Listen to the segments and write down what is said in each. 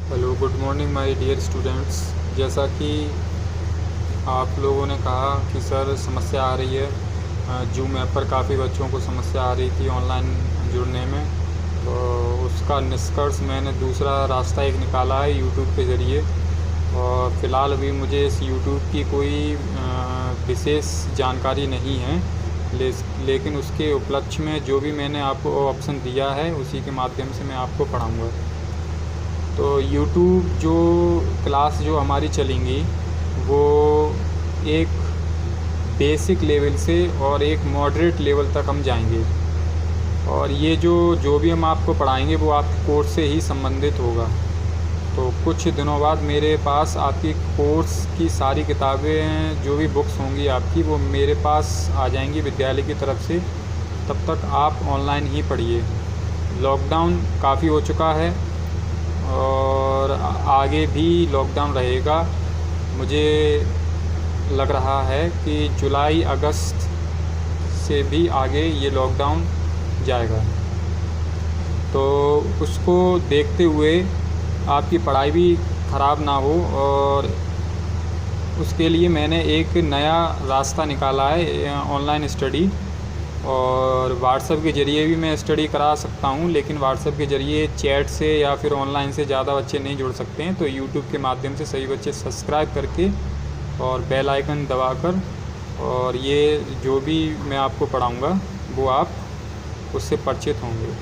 Hello, good morning my dear students. जैसा कि आप लोगों ने कहा कि सर समस्या आ रही है, जूम ऐप पर काफ़ी बच्चों को समस्या आ रही थी ऑनलाइन जुड़ने में। तो उसका निष्कर्ष मैंने दूसरा रास्ता एक निकाला है यूट्यूब के ज़रिए। और फ़िलहाल अभी मुझे इस यूट्यूब की कोई विशेष जानकारी नहीं है, लेकिन उसके उपलक्ष्य में जो भी मैंने आपको ऑप्शन दिया है उसी के माध्यम से मैं आपको पढ़ाऊँगा। तो यूट्यूब जो क्लास जो हमारी चलेंगी वो एक बेसिक लेवल से और एक मॉडरेट लेवल तक हम जाएंगे। और ये जो भी हम आपको पढ़ाएंगे वो आपके कोर्स से ही संबंधित होगा। तो कुछ दिनों बाद मेरे पास आपकी कोर्स की सारी किताबें जो भी बुक्स होंगी आपकी वो मेरे पास आ जाएंगी विद्यालय की तरफ से। तब तक आप ऑनलाइन ही पढ़िए। लॉकडाउन काफ़ी हो चुका है और आगे भी लॉकडाउन रहेगा। मुझे लग रहा है कि जुलाई अगस्त से भी आगे ये लॉकडाउन जाएगा। तो उसको देखते हुए आपकी पढ़ाई भी ख़राब ना हो, और उसके लिए मैंने एक नया रास्ता निकाला है ऑनलाइन स्टडी। और व्हाट्सएप के ज़रिए भी मैं स्टडी करा सकता हूँ, लेकिन व्हाट्सएप के ज़रिए चैट से या फिर ऑनलाइन से ज़्यादा बच्चे नहीं जुड़ सकते हैं। तो यूट्यूब के माध्यम से सभी बच्चे सब्सक्राइब करके और बेल आइकन दबाकर और ये जो भी मैं आपको पढ़ाऊँगा वो आप उससे परिचित होंगे।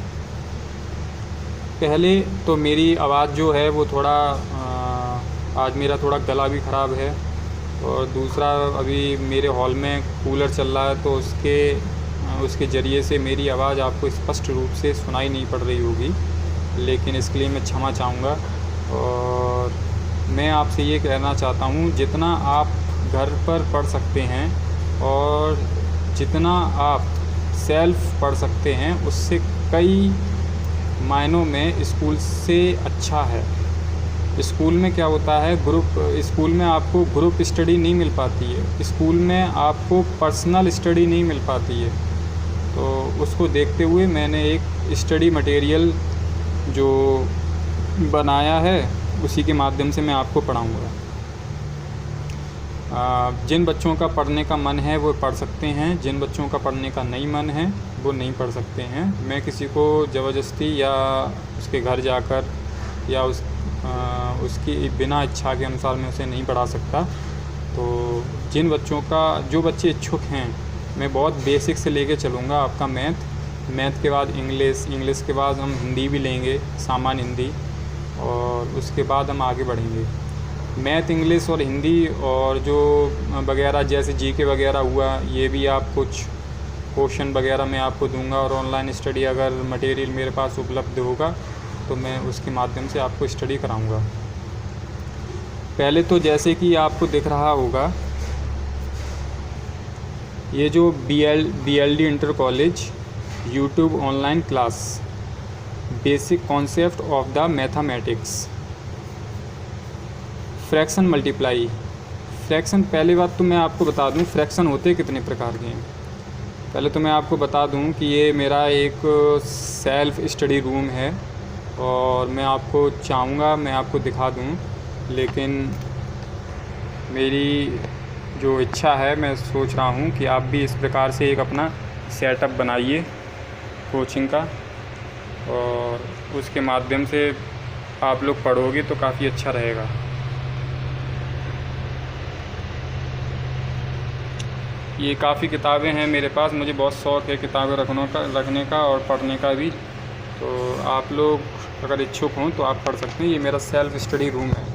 पहले तो मेरी आवाज़ जो है वो थोड़ा आज मेरा थोड़ा गला भी ख़राब है, और दूसरा अभी मेरे हॉल में कूलर चल रहा है तो उसके ज़रिए से मेरी आवाज़ आपको स्पष्ट रूप से सुनाई नहीं पड़ रही होगी, लेकिन इसके लिए मैं क्षमा चाहूँगा। और मैं आपसे ये कहना चाहता हूँ, जितना आप घर पर पढ़ सकते हैं और जितना आप सेल्फ पढ़ सकते हैं उससे कई मायनों में स्कूल से अच्छा है। स्कूल में क्या होता है, स्कूल में आपको ग्रुप स्टडी नहीं मिल पाती है, स्कूल में आपको पर्सनल स्टडी नहीं मिल पाती है। तो उसको देखते हुए मैंने एक स्टडी मटेरियल जो बनाया है उसी के माध्यम से मैं आपको पढ़ाऊँगा। जिन बच्चों का पढ़ने का मन है वो पढ़ सकते हैं, जिन बच्चों का पढ़ने का नहीं मन है वो नहीं पढ़ सकते हैं। मैं किसी को ज़बरदस्ती या उसके घर जाकर या उसकी बिना इच्छा के अनुसार मैं उसे नहीं पढ़ा सकता। तो जो बच्चे इच्छुक हैं, मैं बहुत बेसिक से लेके चलूँगा। आपका मैथ के बाद इंग्लिश के बाद हम हिंदी भी लेंगे, सामान्य हिंदी, और उसके बाद हम आगे बढ़ेंगे। मैथ, इंग्लिश और हिंदी और जो वगैरह जैसे जीके वगैरह हुआ, ये भी आप कुछ क्वेश्चन वगैरह मैं आपको दूंगा। और ऑनलाइन स्टडी अगर मटेरियल मेरे पास उपलब्ध होगा तो मैं उसके माध्यम से आपको स्टडी कराऊंगा। पहले तो जैसे कि आपको दिख रहा होगा, ये जो BLD inter college YouTube online class basic concept of the mathematics, fraction multiply. Fraction, पहली बात तो मैं आपको बता दूं फ्रैक्शन होते कितने प्रकार के हैं। पहले तो मैं आपको बता दूं कि ये मेरा एक सेल्फ स्टडी रूम है और मैं आपको चाहूँगा मैं आपको दिखा दूं, लेकिन मेरी जो इच्छा है, मैं सोच रहा हूं कि आप भी इस प्रकार से एक अपना सेटअप बनाइए कोचिंग का, और उसके माध्यम से आप लोग पढ़ोगे तो काफ़ी अच्छा रहेगा। ये काफ़ी किताबें हैं मेरे पास, मुझे बहुत शौक़ है किताबें रखने का और पढ़ने का भी। तो आप लोग अगर इच्छुक हों तो आप पढ़ सकते हैं। ये मेरा सेल्फ स्टडी रूम है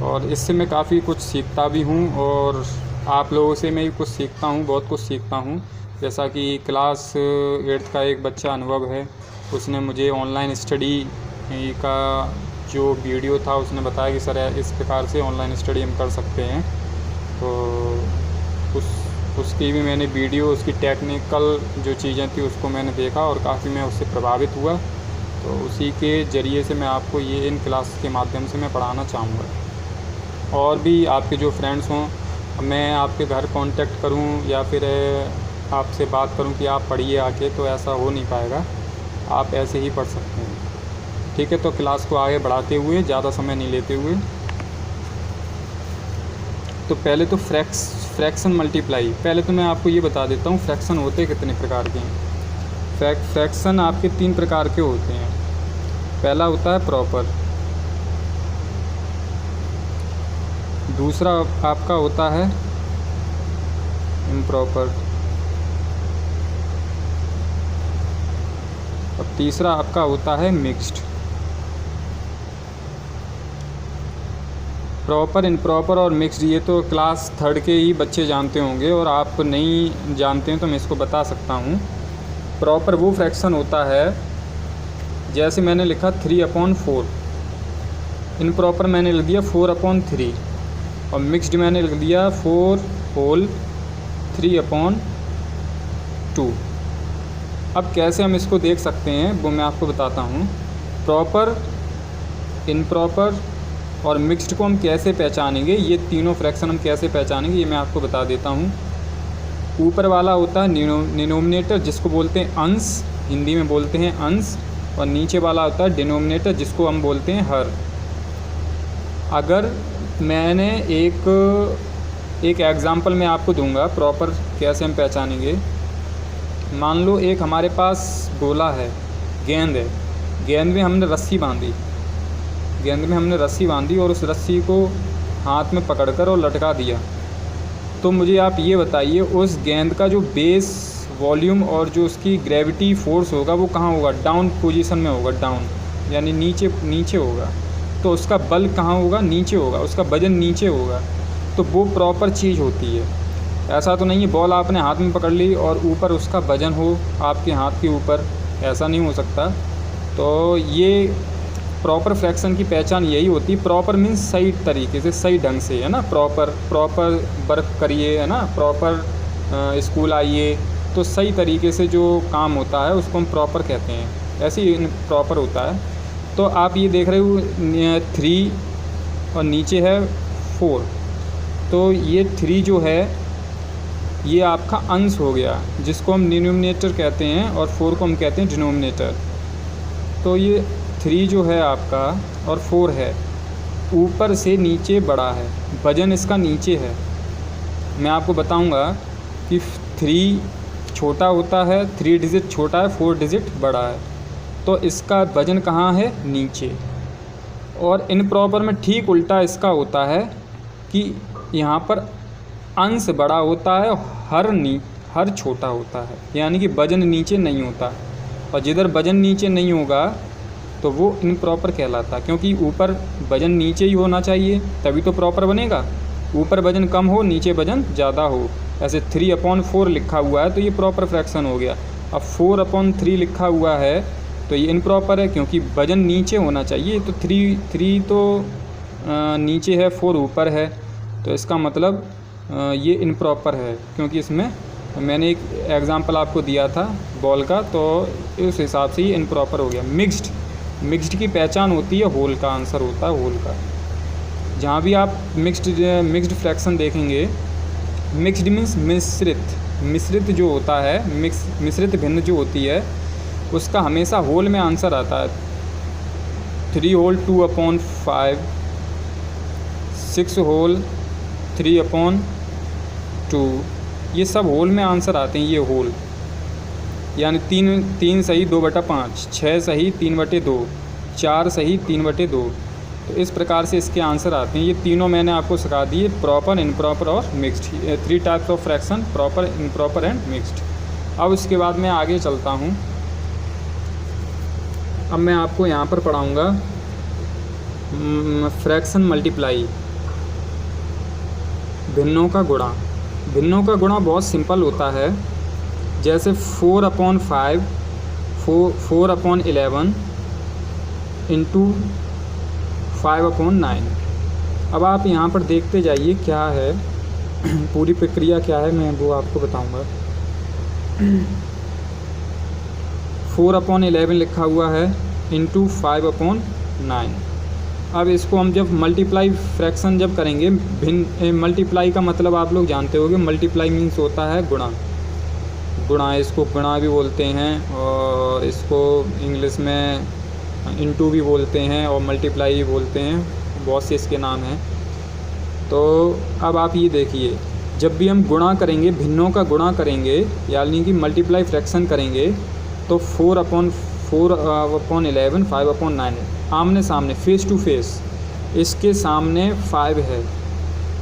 और इससे मैं काफ़ी कुछ सीखता भी हूँ, और आप लोगों से मैं भी कुछ सीखता हूँ, बहुत कुछ सीखता हूँ। जैसा कि क्लास 8th का एक बच्चा अनुभव है, उसने मुझे ऑनलाइन स्टडी का जो वीडियो था उसने बताया कि सर इस प्रकार से ऑनलाइन स्टडी हम कर सकते हैं। तो उसकी भी मैंने वीडियो, उसकी टेक्निकल जो चीज़ें थी उसको मैंने देखा और काफ़ी मैं उससे प्रभावित हुआ। तो उसी के ज़रिए से मैं आपको ये इन क्लास के माध्यम से मैं पढ़ाना चाहूँगा। और भी आपके जो फ्रेंड्स हों, मैं आपके घर कांटेक्ट करूं या फिर आपसे बात करूं कि आप पढ़िए आके, तो ऐसा हो नहीं पाएगा। आप ऐसे ही पढ़ सकते हैं। ठीक है, तो क्लास को आगे बढ़ाते हुए, ज़्यादा समय नहीं लेते हुए, तो पहले तो फ्रैक्शन मल्टीप्लाई, पहले तो मैं आपको ये बता देता हूँ फ्रैक्शन होते कितने प्रकार के हैं। फ्रैक्शन आपके 3 प्रकार के होते हैं। पहला होता है प्रॉपर, दूसरा आपका होता है इम्प्रॉपर, और तीसरा आपका होता है मिक्स्ड। प्रॉपर, इम्प्रॉपर और मिक्स्ड ये तो क्लास 3rd के ही बच्चे जानते होंगे, और आप नहीं जानते हैं तो मैं इसको बता सकता हूँ। प्रॉपर वो फ्रैक्शन होता है जैसे मैंने लिखा 3/4, इम्प्रॉपर मैंने लिख दिया 4/3, और मिक्स्ड मैंने लिख दिया 4 होल 3/2। अब कैसे हम इसको देख सकते हैं वो मैं आपको बताता हूँ। प्रॉपर, इम्प्रॉपर और मिक्स्ड को हम कैसे पहचानेंगे, ये तीनों फ्रैक्शन हम कैसे पहचानेंगे ये मैं आपको बता देता हूँ। ऊपर वाला होता है डिनोमिनेटर, जिसको बोलते हैं अंश, हिंदी में बोलते हैं अंश, और नीचे वाला होता है डिनोमिनेटर, जिसको हम बोलते हैं हर। अगर मैंने एक एग्ज़ाम्पल मैं आपको दूंगा प्रॉपर कैसे हम पहचानेंगे। मान लो एक हमारे पास गोला है, गेंद है, गेंद में हमने रस्सी बांधी, और उस रस्सी को हाथ में पकड़कर और लटका दिया। तो मुझे आप ये बताइए उस गेंद का जो बेस वॉल्यूम और जो उसकी ग्रेविटी फोर्स होगा वो कहाँ होगा? डाउन पोजीशन में होगा, डाउन यानी नीचे होगा। तो उसका बल कहाँ होगा? नीचे होगा, उसका वजन नीचे होगा। तो वो प्रॉपर चीज़ होती है। ऐसा तो नहीं है बॉल आपने हाथ में पकड़ ली और ऊपर उसका वजन हो आपके हाथ के ऊपर, ऐसा नहीं हो सकता। तो ये प्रॉपर फ्रैक्शन की पहचान यही होती है। प्रॉपर मीन्स सही तरीके से, सही ढंग से, है ना। प्रॉपर वर्क करिए, है ना, प्रॉपर स्कूल आइए, तो सही तरीके से जो काम होता है उसको हम प्रॉपर कहते हैं। ऐसे ही प्रॉपर होता है। तो आप ये देख रहे हो 3 और नीचे है 4, तो ये 3 जो है ये आपका अंश हो गया, जिसको हम डिनोमिनेटर कहते हैं, और 4 को हम कहते हैं डिनोमिनेटर। तो ये 3 जो है आपका और 4 है, ऊपर से नीचे बड़ा है, वजन इसका नीचे है। मैं आपको बताऊंगा कि 3 छोटा होता है, 3 डिजिट छोटा है, 4 डिजिट बड़ा है। तो इसका वजन कहाँ है? नीचे। और इम्प्रॉपर में ठीक उल्टा इसका होता है कि यहाँ पर अंश बड़ा होता है, हर छोटा होता है, यानी कि वजन नीचे नहीं होता। और जिधर वजन नीचे नहीं होगा तो वो इम्प्रॉपर कहलाता है, क्योंकि ऊपर वजन नीचे ही होना चाहिए तभी तो प्रॉपर बनेगा। ऊपर वजन कम हो, नीचे वजन ज़्यादा हो। ऐसे 3/4 लिखा हुआ है तो ये प्रॉपर फ्रैक्शन हो गया। अब 4/3 लिखा हुआ है तो ये इम्प्रॉपर है, क्योंकि वजन नीचे होना चाहिए। तो 3 तो नीचे है, 4 ऊपर है, तो इसका मतलब ये इम्प्रॉपर है, क्योंकि इसमें मैंने एक एग्ज़ाम्पल आपको दिया था बॉल का, तो उस हिसाब से ये इम्प्रॉपर हो गया। मिक्स्ड की पहचान होती है होल का, आंसर होता है होल का। जहाँ भी आप मिक्स्ड फ्रैक्शन देखेंगे, मिक्स्ड मीन्स मिश्रित जो होता है, मिश्रित भिन्न जो होती है, उसका हमेशा होल में आंसर आता है। 3 होल 2/5, 6 होल 3/2, ये सब होल में आंसर आते हैं। ये होल यानी 3 सही 2/5, 6 सही 3/2, 4 सही 3/2। तो इस प्रकार से इसके आंसर आते हैं। ये तीनों मैंने आपको सिखा दिए, प्रॉपर, इम्प्रॉपर और mixed. 3 types of fraction, proper, improper and mixed. अब इसके बाद मैं आगे चलता हूँ। अब मैं आपको यहाँ पर पढ़ाऊँगा फ्रैक्शन मल्टीप्लाई, भिन्नों का गुणा। भिन्नों का गुणा बहुत सिंपल होता है। जैसे 4/5, 4/11 इंटू 5/9। अब आप यहाँ पर देखते जाइए क्या है पूरी प्रक्रिया क्या है, मैं वो आपको बताऊँगा। 4/11 लिखा हुआ है इंटू 5/9। अब इसको हम जब मल्टीप्लाई फ्रैक्शन जब करेंगे, मल्टीप्लाई का मतलब आप लोग जानते होंगे, मल्टीप्लाई मीन्स होता है गुणा। इसको गुणा भी बोलते हैं, और इसको इंग्लिश में इनटू भी बोलते हैं और मल्टीप्लाई भी बोलते हैं, बहुत से इसके नाम हैं। तो अब आप ये देखिए, जब भी हम गुणा करेंगे, भिन्नों का गुणा करेंगे यानी कि मल्टीप्लाई फ्रैक्शन करेंगे, तो 4/4/11 5/9 आमने सामने फेस टू फेस, इसके सामने 5 है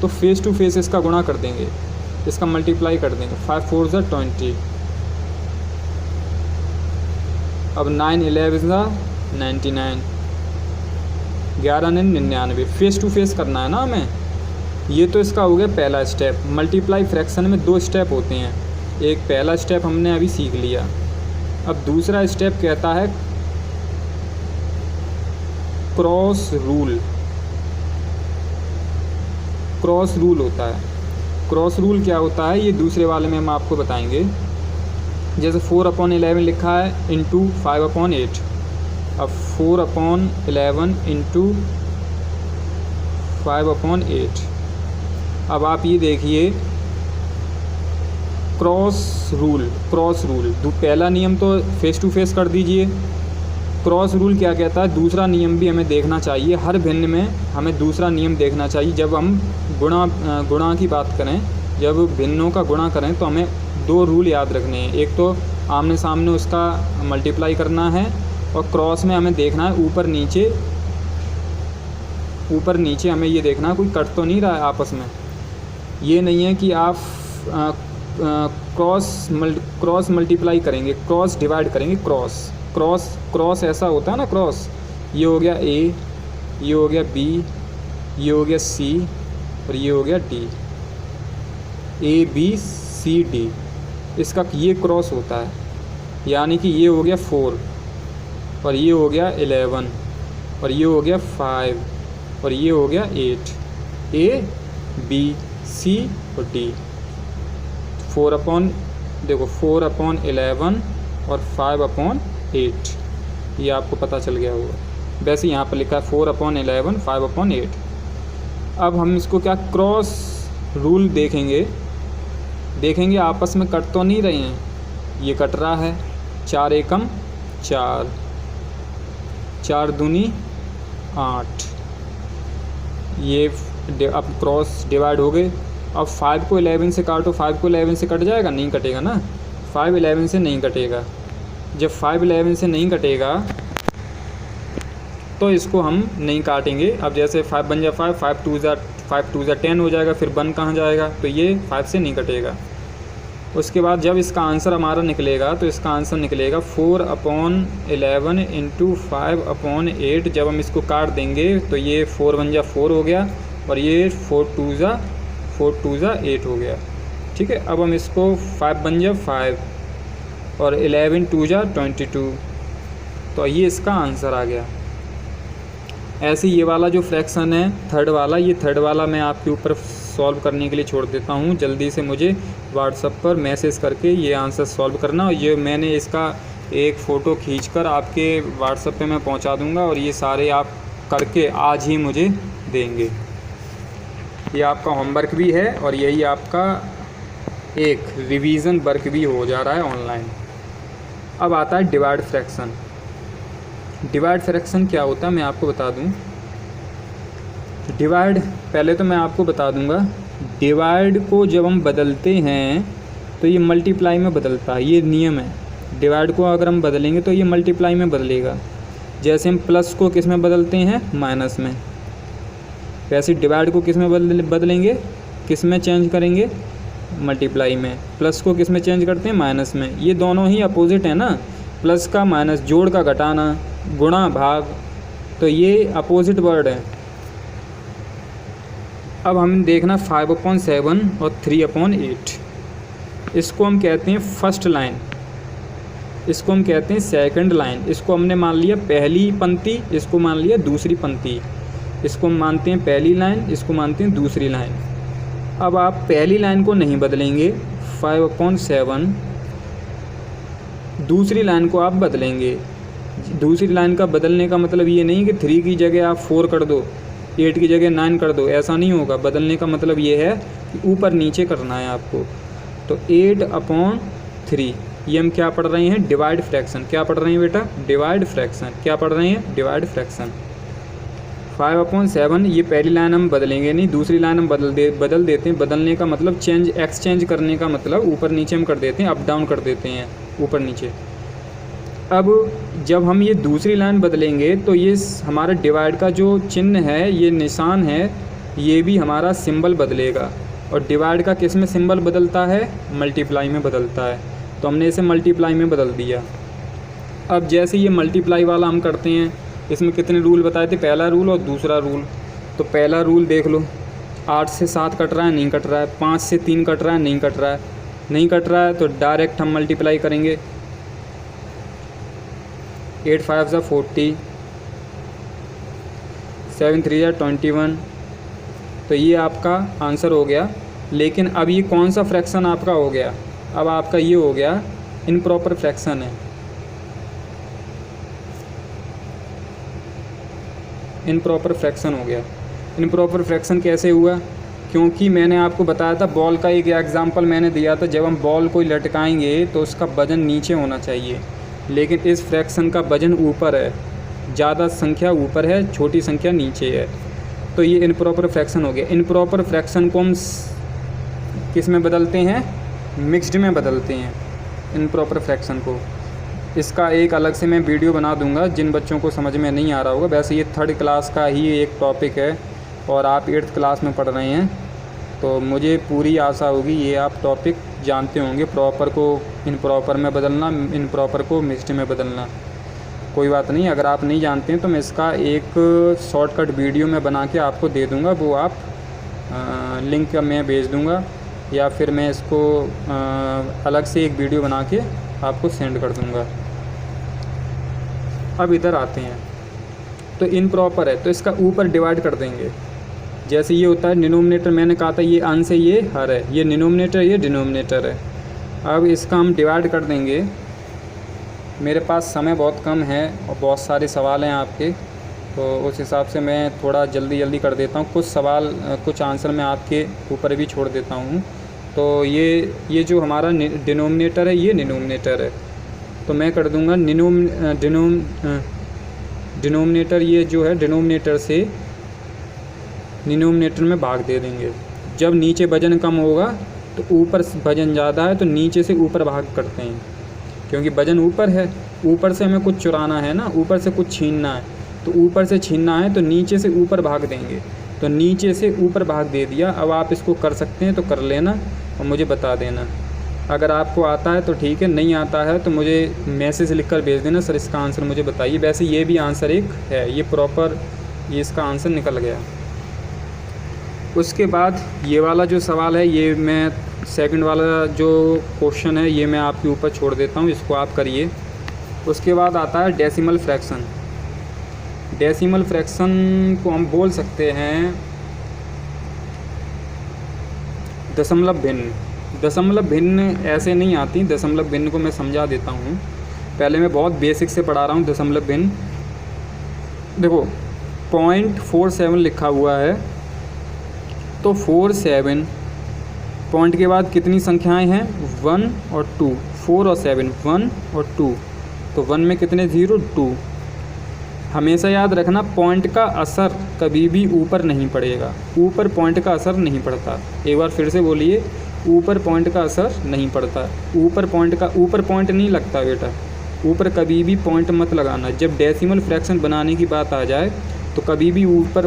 तो फेस टू फेस इसका गुणा कर देंगे, इसका मल्टीप्लाई कर देंगे। 5 4 ज़ा 20, अब 9 11 ज़ा 99, 11 99, फेस टू फेस करना है ना हमें। ये तो इसका हो गया पहला स्टेप। मल्टीप्लाई फ्रैक्शन में 2 स्टेप होते हैं, एक पहला स्टेप हमने अभी सीख लिया। अब दूसरा स्टेप कहता है क्रॉस रूल। क्रॉस रूल होता है, क्रॉस रूल क्या होता है ये दूसरे वाले में हम आपको बताएंगे। जैसे 4/11 लिखा है इंटू 5/8, अब 4/11 इंटू 5/8। अब आप ये देखिए क्रॉस रूल, क्रॉस रूल पहला नियम तो फेस टू फेस कर दीजिए। क्रॉस रूल क्या कहता है, दूसरा नियम भी हमें देखना चाहिए, हर भिन्न में हमें दूसरा नियम देखना चाहिए। जब हम गुणा की बात करें, जब भिन्नों का गुणा करें तो हमें 2 रूल याद रखने हैं। एक तो आमने सामने उसका मल्टीप्लाई करना है, और क्रॉस में हमें देखना है ऊपर नीचे हमें ये देखना है कोई कट तो नहीं रहा है आपस में। ये नहीं है कि आप क्रॉस मल्टीप्लाई करेंगे, क्रॉस डिवाइड करेंगे। क्रॉस ऐसा होता है ना, क्रॉस ये हो गया ए, ये हो गया बी, ये हो गया सी, और ये हो गया डी। ABCD इसका ये क्रॉस होता है, यानी कि ये हो गया 4 और ये हो गया 11 और ये हो गया 5 और ये हो गया 8। ABC और D। 4/11 और 5/8, ये आपको पता चल गया होगा। वैसे यहाँ पर लिखा है 4/11 5/8। अब हम इसको क्या क्रॉस रूल देखेंगे आपस में कट तो नहीं रहे हैं, ये कट रहा है। 4 एकम 4, 4 दूनी 8, ये अब क्रॉस डिवाइड हो गए। अब 5 को 11 से काटो, 5 को 11 से कट जाएगा? नहीं कटेगा ना, 5 11 से नहीं कटेगा। जब 5 11 से नहीं कटेगा तो इसको हम नहीं काटेंगे। अब जैसे 5 बन जाए 5, 5 2 ज़ा 10 हो जाएगा, फिर 1 कहाँ जाएगा, तो ये 5 से नहीं कटेगा। उसके बाद जब इसका आंसर हमारा निकलेगा तो इसका आंसर निकलेगा 4/11 इंटू 5/8। जब हम इसको काट देंगे तो ये 4 1 जा 4 हो गया और ये 4 2 ज़ा 8 हो गया। ठीक है, अब हम इसको 5 बन जा 5 और 11 2 जा 22, तो ये इसका आंसर आ गया। ऐसे ये वाला जो फ्रैक्शन है थर्ड वाला मैं आपके ऊपर सॉल्व करने के लिए छोड़ देता हूँ। जल्दी से मुझे व्हाट्सएप पर मैसेज करके ये आंसर सॉल्व करना, और ये मैंने इसका एक फ़ोटो खींचकर आपके व्हाट्सएप पे मैं पहुँचा दूँगा, और ये सारे आप करके आज ही मुझे देंगे। ये आपका होमवर्क भी है और यही आपका एक रिवीजन वर्क भी हो जा रहा है ऑनलाइन। अब आता है डिवाइड फ्रैक्शन। डिवाइड फ्रैक्शन क्या होता है मैं आपको बता दूं। डिवाइड पहले तो मैं आपको बता दूंगा, डिवाइड को जब हम बदलते हैं तो ये मल्टीप्लाई में बदलता है, ये नियम है। डिवाइड को अगर हम बदलेंगे तो ये मल्टीप्लाई में बदलेगा। जैसे हम प्लस को किस में बदलते हैं, माइनस में, वैसे डिवाइड को किस में बदलेंगे, किस में चेंज करेंगे, मल्टीप्लाई में। प्लस को किस में चेंज करते हैं, माइनस में। ये दोनों ही अपोजिट है ना, प्लस का माइनस, जोड़ का घटाना, गुणा भाग, तो ये अपोजिट वर्ड है। अब हम देखना 5/7 और 3/8, इसको हम कहते हैं फर्स्ट लाइन, इसको हम कहते हैं सेकंड लाइन। इसको हमने मान लिया पहली पंक्ति, इसको मान लिया दूसरी पंक्ति। इसको हम मानते हैं पहली लाइन, इसको मानते हैं दूसरी लाइन। अब आप पहली लाइन को नहीं बदलेंगे 5/7, दूसरी लाइन को आप बदलेंगे। दूसरी लाइन का बदलने का मतलब ये नहीं कि 3 की जगह आप 4 कर दो, 8 की जगह 9 कर दो, ऐसा नहीं होगा। बदलने का मतलब ये है कि ऊपर नीचे करना है आपको। तो 8/3 ये हम क्या पढ़ रहे हैं, डिवाइड फ्रैक्शन। क्या पढ़ रहे हैं बेटा, डिवाइड फ्रैक्शन। क्या पढ़ रहे हैं, डिवाइड फ्रैक्शन। 5/7 ये पहली लाइन हम बदलेंगे नहीं, दूसरी लाइन हम बदल देते हैं। बदलने का मतलब चेंज, एक्सचेंज करने का मतलब ऊपर नीचे हम कर देते हैं, अप डाउन कर देते हैं, ऊपर नीचे। अब जब हम ये दूसरी लाइन बदलेंगे तो ये हमारा डिवाइड का जो चिन्ह है, ये निशान है, ये भी हमारा सिंबल बदलेगा। और डिवाइड का किस में सिंबल बदलता है, मल्टीप्लाई में बदलता है। तो हमने इसे मल्टीप्लाई में बदल दिया। अब जैसे ये मल्टीप्लाई वाला हम करते हैं, इसमें कितने रूल बताए थे, पहला रूल और दूसरा रूल। तो पहला रूल देख लो, 8 से 7 कट रहा है, नहीं कट रहा है। 5 से 3 कट रहा है, नहीं कट रहा है। नहीं कट रहा है तो डायरेक्ट हम मल्टीप्लाई करेंगे। 8 5 ज़ा 40, 7 3 ज़ा 21। तो ये आपका आंसर हो गया। लेकिन अब ये कौन सा फ्रैक्शन आपका हो गया, अब आपका ये हो गया इम्प्रॉपर फ्रैक्शन है। इम्प्रॉपर फ्रैक्शन हो गया। इम्प्रॉपर फ्रैक्शन कैसे हुआ, क्योंकि मैंने आपको बताया था, बॉल का एक एग्जांपल मैंने दिया था, जब हम बॉल को लटकाएंगे तो उसका वज़न नीचे होना चाहिए, लेकिन इस फ्रैक्शन का वज़न ऊपर है, ज़्यादा संख्या ऊपर है, छोटी संख्या नीचे है। तो ये इम्प्रॉपर फ्रैक्शन हो गया। इम्प्रॉपर फ्रैक्शन को हम किस में बदलते हैं, मिक्स्ड में बदलते हैं इम्प्रॉपर फ्रैक्शन को। इसका एक अलग से मैं वीडियो बना दूंगा जिन बच्चों को समझ में नहीं आ रहा होगा। वैसे ये 3rd क्लास का ही एक टॉपिक है और आप 8th क्लास में पढ़ रहे हैं, तो मुझे पूरी आशा होगी ये आप टॉपिक जानते होंगे। प्रॉपर को इम्प्रॉपर में बदलना, इम्प्रॉपर को मिक्स्ड में बदलना। कोई बात नहीं, अगर आप नहीं जानते हैं तो मैं इसका एक शॉर्टकट वीडियो में बना के आपको दे दूँगा, वो आप लिंक मैं भेज दूँगा, या फिर मैं इसको अलग से एक वीडियो बना के आपको सेंड कर दूँगा। अब इधर आते हैं, तो इम्प्रॉपर है तो इसका ऊपर डिवाइड कर देंगे। जैसे ये होता है डिनोमिनेटर, मैंने कहा था ये अंश है, ये हर है, ये डिनोमिनेटर, ये डिनोमिनेटर है। अब इसका हम डिवाइड कर देंगे। मेरे पास समय बहुत कम है और बहुत सारे सवाल हैं आपके, तो उस हिसाब से मैं थोड़ा जल्दी कर देता हूँ। कुछ सवाल, कुछ आंसर मैं आपके ऊपर भी छोड़ देता हूँ। तो ये जो हमारा डिनोमिनेटर है, ये डिनोमिनेटर है, तो मैं कर दूँगा डिनोमिनेटर, ये जो है डिनोमिनेटर से डिनोमिनेटर में भाग दे देंगे। जब नीचे वजन कम होगा तो ऊपर वजन ज़्यादा है तो नीचे से ऊपर भाग करते हैं, क्योंकि वजन ऊपर है, ऊपर से हमें कुछ चुराना है ना, ऊपर से कुछ छीनना है, तो ऊपर से छीनना है तो नीचे से ऊपर भाग देंगे। तो नीचे से ऊपर भाग दे दिया। अब आप इसको कर सकते हैं तो कर लेना और मुझे बता देना। अगर आपको आता है तो ठीक है, नहीं आता है तो मुझे मैसेज लिखकर भेज देना, सर इसका आंसर मुझे बताइए। वैसे ये भी आंसर एक है, ये प्रॉपर, ये इसका आंसर निकल गया। उसके बाद ये वाला जो सवाल है, ये मैं सेकंड वाला जो क्वेश्चन है ये मैं आपके ऊपर छोड़ देता हूँ, इसको आप करिए। उसके बाद आता है डेसिमल फ्रैक्शन। डेसिमल फ्रैक्शन को हम बोल सकते हैं दशमलव भिन्न। दशमलव भिन्न ऐसे नहीं आती, दशमलव भिन्न को मैं समझा देता हूँ। पहले मैं बहुत बेसिक से पढ़ा रहा हूँ दशमलव भिन्न। देखो 0.47 लिखा हुआ है, तो 47 पॉइंट के बाद कितनी संख्याएं हैं, 1 और 2, 4 और 7, 1 और 2, तो 1 में कितने 0, 2। हमेशा याद रखना, पॉइंट का असर कभी भी ऊपर नहीं पड़ेगा, ऊपर पॉइंट का असर नहीं पड़ता। एक बार फिर से बोलिए, ऊपर पॉइंट का असर नहीं पड़ता। ऊपर पॉइंट नहीं लगता बेटा, ऊपर कभी भी पॉइंट मत लगाना। जब डेसिमल फ्रैक्शन बनाने की बात आ जाए तो कभी भी ऊपर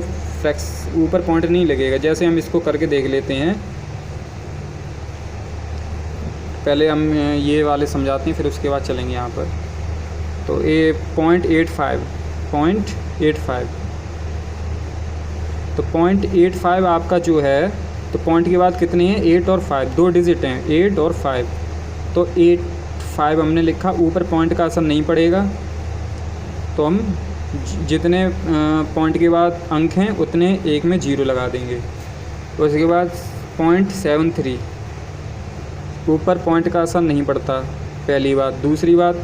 पॉइंट नहीं लगेगा। जैसे हम इसको करके देख लेते हैं, पहले हम ये वाले समझाते हैं फिर उसके बाद चलेंगे यहाँ पर। तो ये 0.85, तो 0.85 आपका जो है, तो पॉइंट के बाद कितने हैं, 8 और 5, 2 डिजिट हैं, 8 और 5, तो 8 5 हमने लिखा। ऊपर पॉइंट का असर नहीं पड़ेगा, तो हम जितने पॉइंट के बाद अंक हैं उतने एक में 0 लगा देंगे। उसके बाद 0.73, ऊपर पॉइंट का असर नहीं पड़ता, पहली बात। दूसरी बात,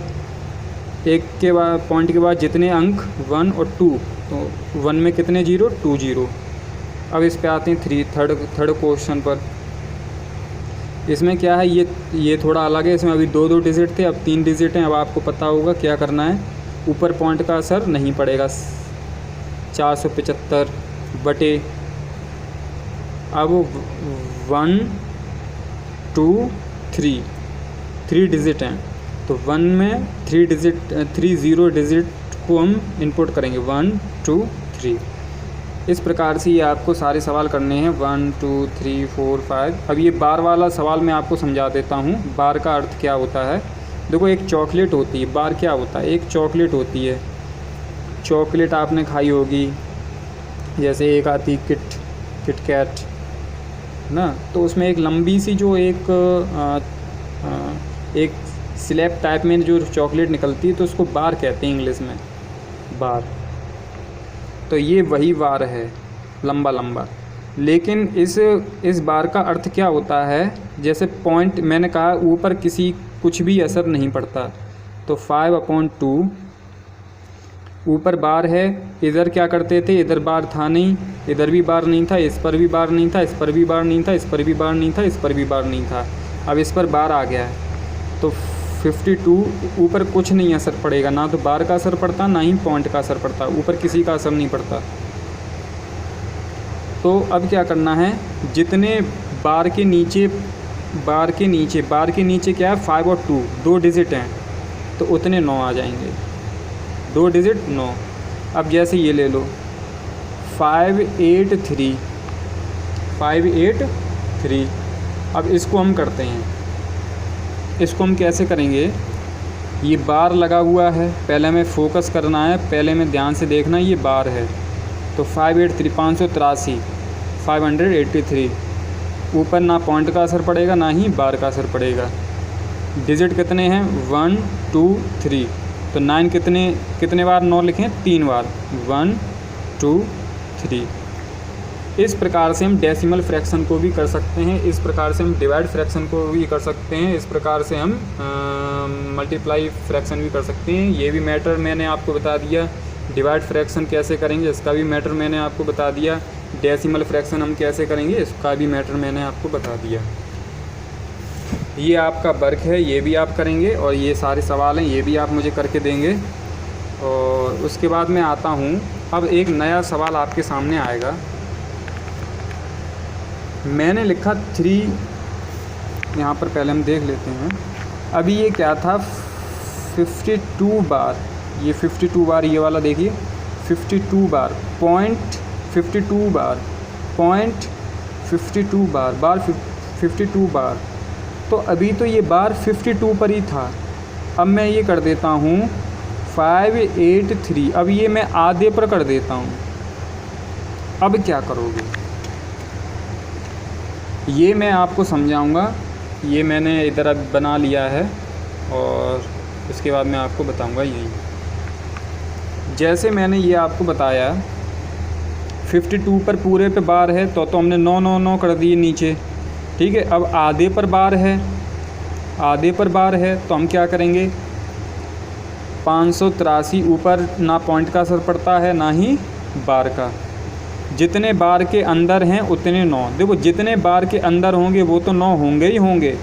एक के बाद पॉइंट के बाद जितने अंक 1 और 2, तो 1 में कितने 0, 2 0। अब इस पे आते हैं थर्ड क्वेश्चन पर। इसमें क्या है, ये थोड़ा अलग है, इसमें अभी 2 डिजिट थे, अब 3 डिजिट हैं। अब आपको पता होगा क्या करना है, ऊपर पॉइंट का असर नहीं पड़ेगा। 475 बटे, अब 1 2 3 डिजिट हैं, तो 1 में 3 ज़ीरो डिजिट को हम इनपुट करेंगे, 1 2 3। इस प्रकार से ये आपको सारे सवाल करने हैं, 1 2 3 4 5। अब ये बार वाला सवाल मैं आपको समझा देता हूँ, बार का अर्थ क्या होता है। देखो, एक चॉकलेट होती है, बार क्या होता है, एक चॉकलेट होती है। चॉकलेट आपने खाई होगी, जैसे एक आती किटकैट ना, तो उसमें एक लंबी सी जो एक स्लैब टाइप में जो चॉकलेट निकलती है, तो उसको बार कहते हैं इंग्लिश में, बार। तो ये वही बार है, लंबा लंबा। लेकिन इस बार का अर्थ क्या होता है, जैसे पॉइंट मैंने कहा ऊपर कुछ भी असर नहीं पड़ता, तो 5/2 ऊपर बार है। इधर क्या करते थे, इधर बार था नहीं, इधर भी बार नहीं था, इस पर भी बार नहीं था, इस पर भी बार नहीं था, इस पर भी बार नहीं था, इस पर भी बार नहीं था। अब इस पर बार आ गया है, तो 52 ऊपर कुछ नहीं असर पड़ेगा, ना तो बार का असर पड़ता, ना ही पॉइंट का असर पड़ता, ऊपर किसी का असर नहीं पड़ता। तो अब क्या करना है, जितने बार के नीचे क्या है, 5 और 2 डिजिट हैं, तो उतने 9 आ जाएंगे, 2 डिजिट 9। अब जैसे ये ले लो 583, अब इसको हम करते हैं, इसको हम कैसे करेंगे, ये बार लगा हुआ है, पहले हमें फोकस करना है, पहले हमें ध्यान से देखना, ये बार है, तो 583 583। ऊपर ना पॉइंट का असर पड़ेगा, ना ही बार का असर पड़ेगा। डिजिट कितने हैं, 1 2 3, तो 9 कितने बार 9 लिखें, 3 बार, 1 2 3। इस प्रकार से हम डेसिमल फ्रैक्शन को भी कर सकते हैं, इस प्रकार से हम डिवाइड फ्रैक्शन को भी कर सकते हैं, इस प्रकार से हम मल्टीप्लाई फ्रैक्शन भी कर सकते हैं। ये भी मैटर मैंने आपको बता दिया, डिवाइड फ्रैक्शन कैसे करेंगे इसका भी मैटर मैंने आपको बता दिया, डेसिमल फ्रैक्शन हम कैसे करेंगे इसका भी मैटर मैंने आपको बता दिया। ये आपका वर्क है, ये भी आप करेंगे, और ये सारे सवाल हैं, ये भी आप मुझे करके देंगे। और उसके बाद मैं आता हूँ, अब एक नया सवाल आपके सामने आएगा। मैंने लिखा 3, यहाँ पर पहले हम देख लेते हैं। अभी ये क्या था, 52 बार, ये 52 बार, ये वाला देखिए 52 बार, पॉइंट 52 बार, पॉइंट 52 बार, बार 52 बार। तो अभी तो ये बार 52 पर ही था। अब मैं ये कर देता हूँ 583, अब ये मैं आधे पर कर देता हूँ। अब क्या करोगे, ये मैं आपको समझाऊंगा। ये मैंने इधर अब बना लिया है, और उसके बाद मैं आपको बताऊंगा। यही जैसे मैंने ये आपको बताया, 52 पर पूरे पे बार है, तो हमने 9 9 9 कर दिए नीचे, ठीक है। अब आधे पर बार है, तो हम क्या करेंगे, 583 ऊपर ना पॉइंट का असर पड़ता है, ना ही बार का। जितने बार के अंदर हैं उतने 9, देखो जितने बार के अंदर होंगे वो तो 9 होंगे ही होंगे,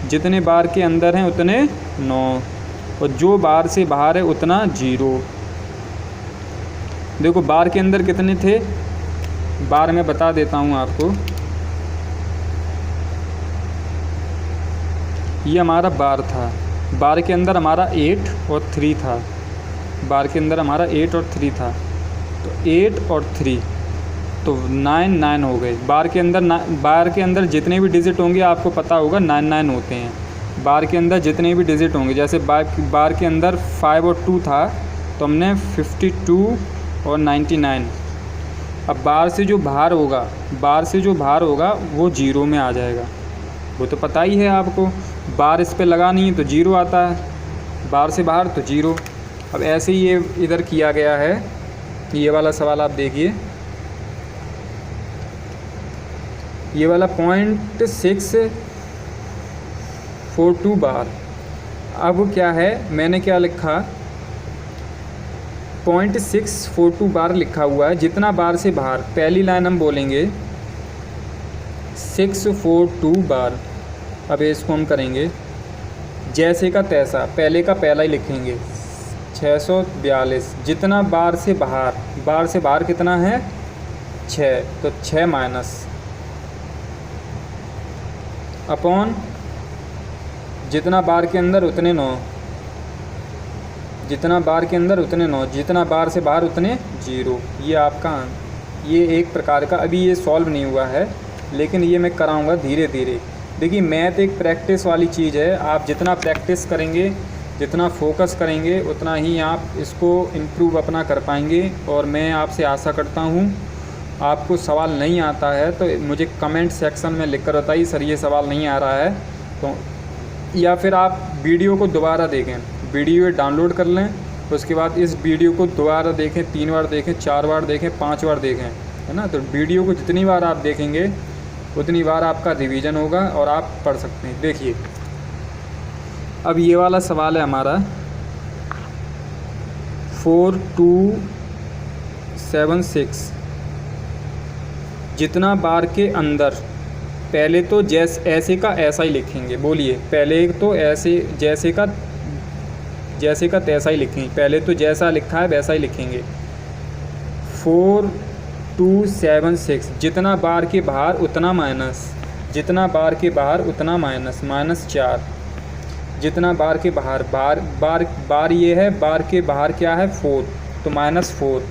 जितने बार के अंदर हैं उतने 9, और जो बार से बाहर है उतना 0। देखो बार के अंदर कितने थे, बार मैं बता देता हूँ आपको। ये हमारा बार था, बार के अंदर हमारा 8 और 3 था, बार के अंदर हमारा 8 और 3 था, तो 8 और 3 तो 9 9 हो गए। बार के अंदर जितने भी डिजिट होंगे आपको पता होगा 9 9 होते हैं। बार के अंदर जितने भी डिजिट होंगे, जैसे बार के अंदर 5 और 2 था, तो हमने 52 और 99। अब बार से जो बाहर होगा वो 0 में आ जाएगा, वो तो पता ही है आपको। बार इस पे लगा नहीं है तो 0 आता है, बार से बाहर तो 0। अब ऐसे ही ये इधर किया गया है। ये वाला सवाल आप देखिए, ये वाला 0.642 बार। अब क्या है, मैंने क्या लिखा, 0.642 बार लिखा हुआ है, जितना बार से बाहर। पहली लाइन हम बोलेंगे 642 बार, अब इसको हम करेंगे जैसे का तैसा, पहले का पहला ही लिखेंगे। 642 जितना बार से बाहर कितना है 6, तो 6 माइनस अपॉन जितना बार के अंदर उतने 9, जितना बार के अंदर उतने 9, जितना बार से बाहर उतने 0। ये आपका ये एक प्रकार का अभी ये सॉल्व नहीं हुआ है, लेकिन ये मैं कराऊंगा धीरे धीरे। देखिए मैथ एक प्रैक्टिस वाली चीज़ है, आप जितना प्रैक्टिस करेंगे, जितना फोकस करेंगे, उतना ही आप इसको इम्प्रूव अपना कर पाएंगे। और मैं आपसे आशा करता हूँ आपको सवाल नहीं आता है तो मुझे कमेंट सेक्शन में लिख कर बताइए सर ये सवाल नहीं आ रहा है, तो या फिर आप वीडियो को दोबारा देखें, वीडियो डाउनलोड कर लें, उसके बाद इस वीडियो को दोबारा देखें, 3 बार देखें, 4 बार देखें, 5 बार देखें, है ना। तो वीडियो को जितनी बार आप देखेंगे उतनी बार आपका रिवीजन होगा और आप पढ़ सकते हैं। देखिए अब ये वाला सवाल है हमारा 4276, जितना बार के अंदर, पहले तो ऐसे का ऐसा ही लिखेंगे। बोलिए, पहले तो ऐसे जैसे का तैसा ही लिखेंगे, पहले तो जैसा लिखा है वैसा ही लिखेंगे। 4276 जितना बार के बाहर उतना माइनस, जितना बार के बाहर उतना माइनस, -4, जितना बार के बाहर बार ये है, बार के बाहर क्या है 4, तो -4,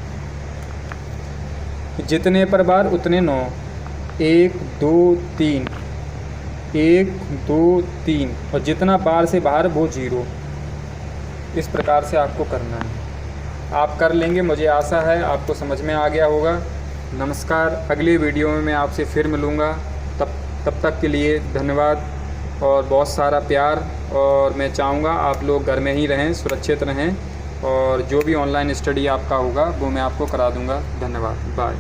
जितने पर बार उतने 9, 1 2 3, 1 2 3, और जितना बार से बाहर वो 0। इस प्रकार से आपको करना है, आप कर लेंगे, मुझे आशा है आपको समझ में आ गया होगा। नमस्कार, अगले वीडियो में मैं आपसे फिर मिलूँगा, तब तक के लिए धन्यवाद और बहुत सारा प्यार। और मैं चाहूँगा आप लोग घर में ही रहें, सुरक्षित रहें, और जो भी ऑनलाइन स्टडी आपका होगा वो मैं आपको करा दूँगा। धन्यवाद, बाय।